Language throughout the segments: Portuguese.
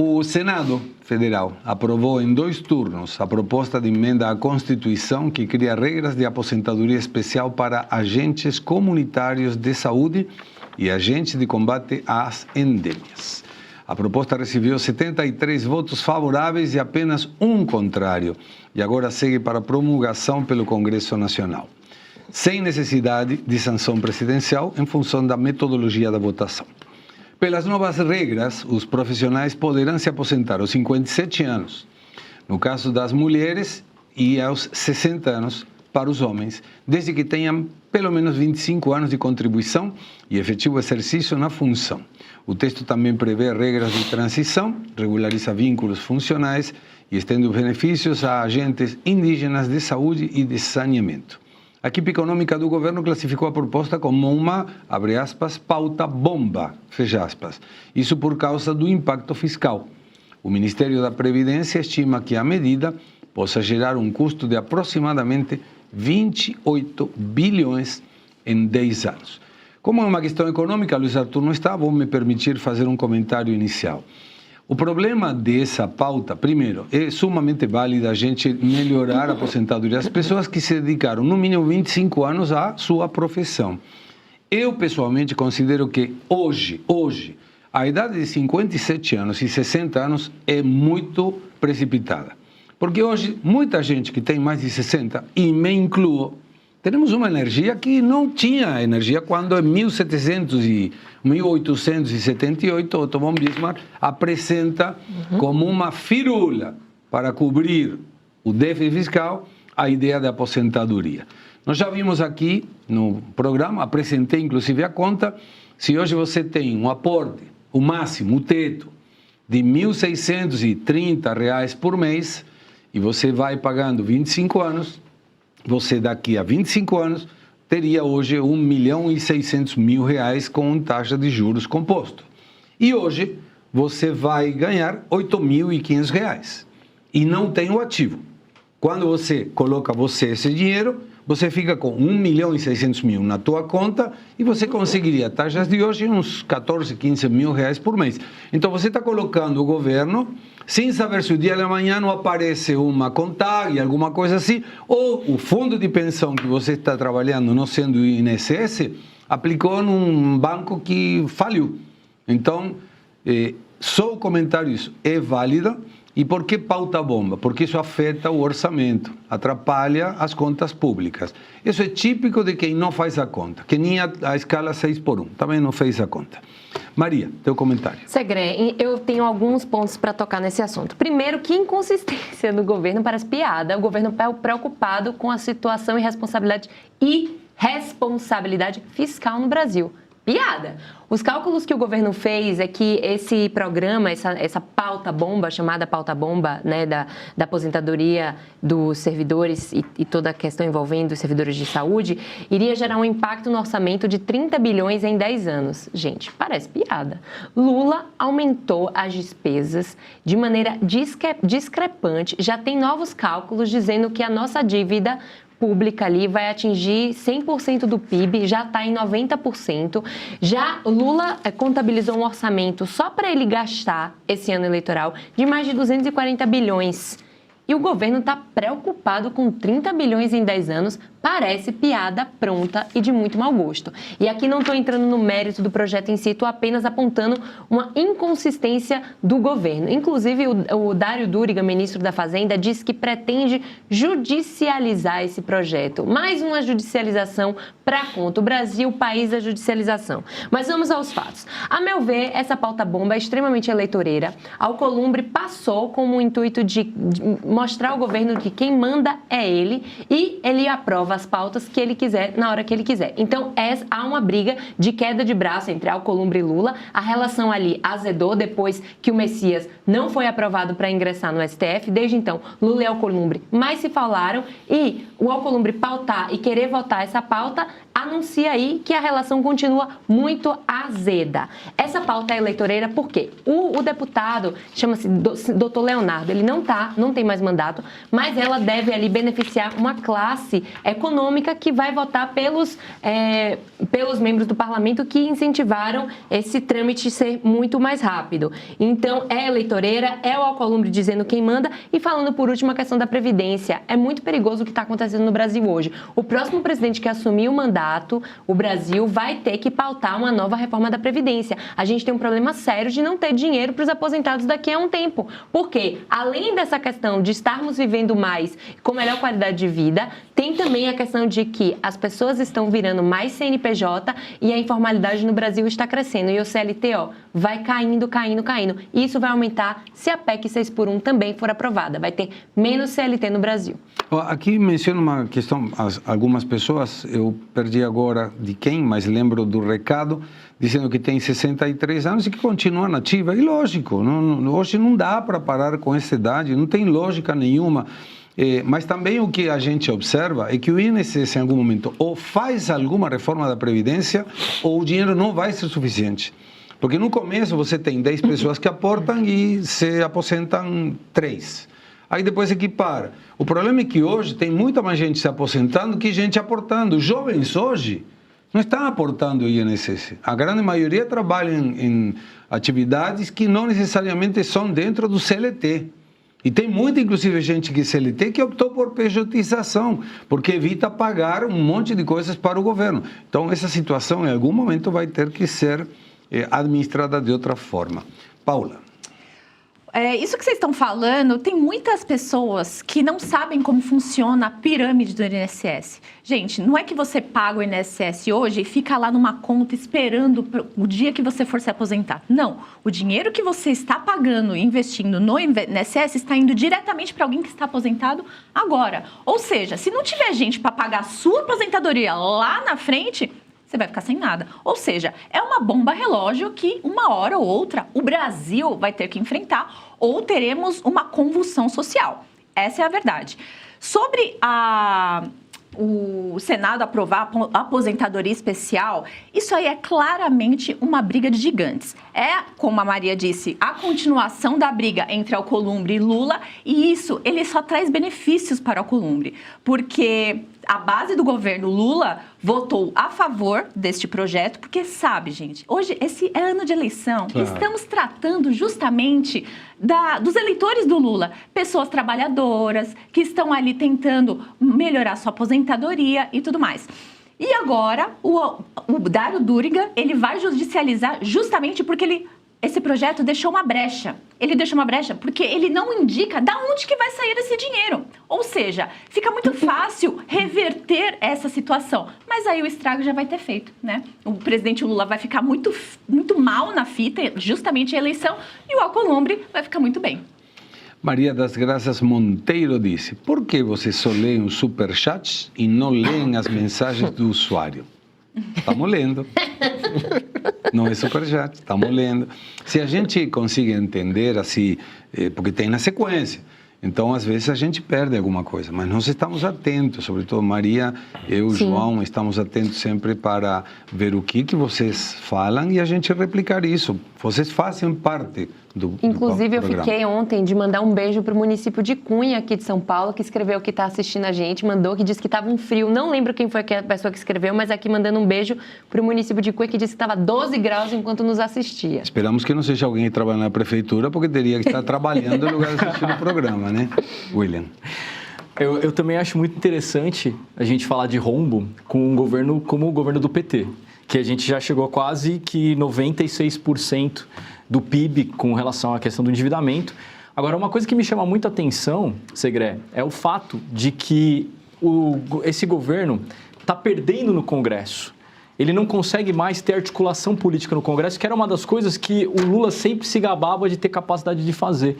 o Senado Federal aprovou em 2 turnos a proposta de emenda à Constituição que cria regras de aposentadoria especial para agentes comunitários de saúde e agentes de combate às endemias. A proposta recebeu 73 votos favoráveis e apenas 1 contrário, e agora segue para promulgação pelo Congresso Nacional, sem necessidade de sanção presidencial em função da metodologia da votação. Pelas novas regras, os profissionais poderão se aposentar aos 57 anos, no caso das mulheres, e aos 60 anos para os homens, desde que tenham pelo menos 25 anos de contribuição e efetivo exercício na função. O texto também prevê regras de transição, regulariza vínculos funcionais e estende os benefícios a agentes indígenas de saúde e de saneamento. A equipe econômica do governo classificou a proposta como uma, abre aspas, pauta bomba, fecha aspas. Isso por causa do impacto fiscal. O Ministério da Previdência estima que a medida possa gerar um custo de aproximadamente 28 bilhões em 10 anos. Como é uma questão econômica, Luiz Arthur não está, vou me permitir fazer um comentário inicial. O problema dessa pauta, primeiro, é sumamente válido a gente melhorar a aposentadoria das pessoas que se dedicaram no mínimo 25 anos à sua profissão. Eu, pessoalmente, considero que hoje, a idade de 57 anos e 60 anos é muito precipitada. Porque hoje, muita gente que tem mais de 60, e me incluo, temos uma energia que não tinha energia quando em 1878 Otto von Bismarck apresenta como uma firula para cobrir o déficit fiscal a ideia da aposentadoria. Nós já vimos aqui no programa, apresentei inclusive a conta, se hoje você tem um aporte, o máximo, o teto, de R$ 1.630 por mês, e você vai pagando 25 anos, você daqui a 25 anos teria hoje R$ 1.600.000 com taxa de juros composto. E hoje você vai ganhar R$ 8.500 e não tem o ativo. Quando você coloca esse dinheiro, você fica com R$ 1.600.000 na tua conta e você conseguiria taxas de hoje uns 14, 15 mil reais por mês. Então você está colocando o governo sem saber se o dia de amanhã não aparece uma contagem, alguma coisa assim, ou o fundo de pensão que você está trabalhando, não sendo o INSS, aplicou num banco que faliu. Então, só o comentário isso é válido. E por que pauta bomba? Porque isso afeta o orçamento, atrapalha as contas públicas. Isso é típico de quem não faz a conta, que nem a escala 6x1, também não fez a conta. Maria, teu comentário. Segre, eu tenho alguns pontos para tocar nesse assunto. Primeiro, que inconsistência do governo, parece piada. O governo preocupado com a situação e responsabilidade fiscal no Brasil. Piada. Os cálculos que o governo fez é que esse programa, essa pauta bomba, chamada pauta bomba, né, da aposentadoria dos servidores e toda a questão envolvendo os servidores de saúde, iria gerar um impacto no orçamento de 30 bilhões em 10 anos. Gente, parece piada. Lula aumentou as despesas de maneira discrepante. Já tem novos cálculos dizendo que a nossa dívida pública ali vai atingir 100% do PIB, já está em 90%. Já Lula contabilizou um orçamento só para ele gastar esse ano eleitoral de mais de 240 bilhões. E o governo está preocupado com 30 bilhões em 10 anos, parece piada pronta e de muito mau gosto. E aqui não estou entrando no mérito do projeto em si, estou apenas apontando uma inconsistência do governo. Inclusive, o Dário Duriga, ministro da Fazenda, disse que pretende judicializar esse projeto. Mais uma judicialização para conta. O Brasil, país da judicialização. Mas vamos aos fatos. A meu ver, essa pauta bomba é extremamente eleitoreira. Alcolumbre passou com o intuito de mostrar ao governo que quem manda é ele e ele aprova as pautas que ele quiser na hora que ele quiser. Então, há uma briga de queda de braço entre Alcolumbre e Lula. A relação ali azedou depois que o Messias não foi aprovado para ingressar no STF. Desde então, Lula e Alcolumbre mais se falaram e o Alcolumbre pautar e querer votar essa pauta anuncia aí que a relação continua muito azeda. Essa pauta é eleitoreira por quê? O deputado, chama-se Dr. Leonardo, ele não tem mais mandato, mas ela deve ali beneficiar uma classe econômica que vai votar pelos membros do parlamento que incentivaram esse trâmite ser muito mais rápido. Então, é eleitoreira, é o Alcolumbre dizendo quem manda. E falando por último a questão da Previdência, é muito perigoso o que está acontecendo no Brasil hoje. O próximo presidente que assumir o mandato, o Brasil vai ter que pautar uma nova reforma da Previdência. A gente tem um problema sério de não ter dinheiro para os aposentados daqui a um tempo. Porque, além dessa questão de estarmos vivendo mais com melhor qualidade de vida, tem também a questão de que as pessoas estão virando mais CNPJ e a informalidade no Brasil está crescendo. E o CLT, vai caindo. E isso vai aumentar se a PEC 6x1 também for aprovada. Vai ter menos CLT no Brasil. Aqui menciono uma questão, algumas pessoas, eu perdi agora de quem, mas lembro do recado, dizendo que tem 63 anos e que continua nativa. E lógico, hoje não dá para parar com essa idade, não tem lógica nenhuma. Mas também o que a gente observa é que o INSS, em algum momento, ou faz alguma reforma da Previdência, ou o dinheiro não vai ser suficiente. Porque no começo você tem 10 pessoas que aportam e se aposentam 3. Aí depois equipara. O problema é que hoje tem muita mais gente se aposentando que gente aportando. Os jovens hoje não estão aportando o INSS. A grande maioria trabalha em atividades que não necessariamente são dentro do CLT. E tem muita, inclusive, gente que CLT que optou por pejotização, porque evita pagar um monte de coisas para o governo. Então, essa situação, em algum momento, vai ter que ser administrada de outra forma. Paula. Isso que vocês estão falando, tem muitas pessoas que não sabem como funciona a pirâmide do INSS. Gente, não é que você paga o INSS hoje e fica lá numa conta esperando o dia que você for se aposentar. Não, o dinheiro que você está pagando e investindo no INSS está indo diretamente para alguém que está aposentado agora. Ou seja, se não tiver gente para pagar a sua aposentadoria lá na frente, você vai ficar sem nada. Ou seja, é uma bomba relógio que uma hora ou outra o Brasil vai ter que enfrentar ou teremos uma convulsão social. Essa é a verdade. Sobre o Senado aprovar a aposentadoria especial, isso aí é claramente uma briga de gigantes. É, como a Maria disse, a continuação da briga entre Alcolumbre e Lula, e isso ele só traz benefícios para Alcolumbre, porque a base do governo Lula votou a favor deste projeto, porque sabe, gente, hoje esse é ano de eleição, claro. Estamos tratando justamente dos eleitores do Lula, pessoas trabalhadoras que estão ali tentando melhorar sua aposentadoria e tudo mais. E agora o Dário Duriga, ele vai judicializar justamente porque esse projeto deixou uma brecha. Ele deixou uma brecha porque ele não indica de onde que vai sair esse dinheiro. Ou seja, fica muito fácil reverter essa situação. Mas aí o estrago já vai ter feito, né? O presidente Lula vai ficar muito mal na fita, justamente a eleição, e o Alcolumbre vai ficar muito bem. Maria das Graças Monteiro disse: por que vocês só leem os superchats e não leem as mensagens do usuário? Estamos lendo. Não é superchat, estamos lendo. Se a gente consegue entender assim, porque tem na sequência, então às vezes a gente perde alguma coisa, mas nós estamos atentos, sobretudo Maria, eu e João, estamos atentos sempre para ver o que vocês falam e a gente replicar isso. Vocês fazem parte do Inclusive, eu programa. fiquei ontem de mandar um beijo para o município de Cunha, aqui de São Paulo, que escreveu que está assistindo a gente, mandou, que disse que estava um frio. Não lembro quem foi a pessoa que escreveu, mas aqui mandando um beijo para o município de Cunha, que disse que estava 12 graus enquanto nos assistia. Esperamos que não seja alguém que trabalha na prefeitura, porque teria que estar trabalhando no lugar de assistir o programa, né? William. Eu também acho muito interessante a gente falar de rombo com um governo como o governo do PT, que a gente já chegou a quase que 96% do PIB com relação à questão do endividamento. Agora, uma coisa que me chama muita atenção, Segré, é o fato de que esse governo está perdendo no Congresso. Ele não consegue mais ter articulação política no Congresso, que era uma das coisas que o Lula sempre se gabava de ter capacidade de fazer.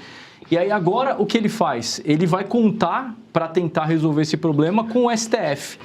E aí agora o que ele faz? Ele vai contar para tentar resolver esse problema com o STF.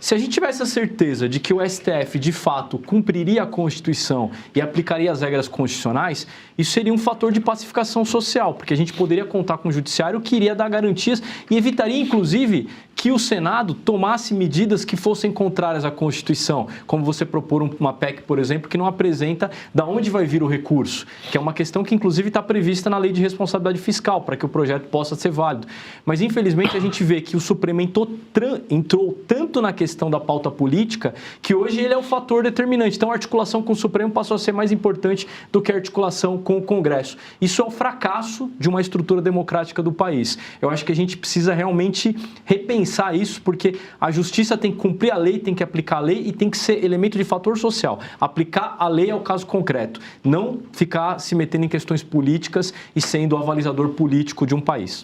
Se a gente tivesse a certeza de que o STF, de fato, cumpriria a Constituição e aplicaria as regras constitucionais, isso seria um fator de pacificação social, porque a gente poderia contar com o judiciário que iria dar garantias e evitaria, inclusive, que o Senado tomasse medidas que fossem contrárias à Constituição, como você propor uma PEC, por exemplo, que não apresenta de onde vai vir o recurso, que é uma questão que, inclusive, está prevista na Lei de Responsabilidade Fiscal, para que o projeto possa ser válido. Mas, infelizmente, a gente vê que o Supremo entrou tanto na questão da pauta política que hoje ele é o fator determinante. Então, a articulação com o Supremo passou a ser mais importante do que a articulação com o Congresso. Isso é o fracasso de uma estrutura democrática do país. Eu acho que a gente precisa realmente repensar isso, porque a justiça tem que cumprir a lei, tem que aplicar a lei e tem que ser elemento de fator social. Aplicar a lei ao caso concreto, não ficar se metendo em questões políticas e sendo o avalizador político de um país.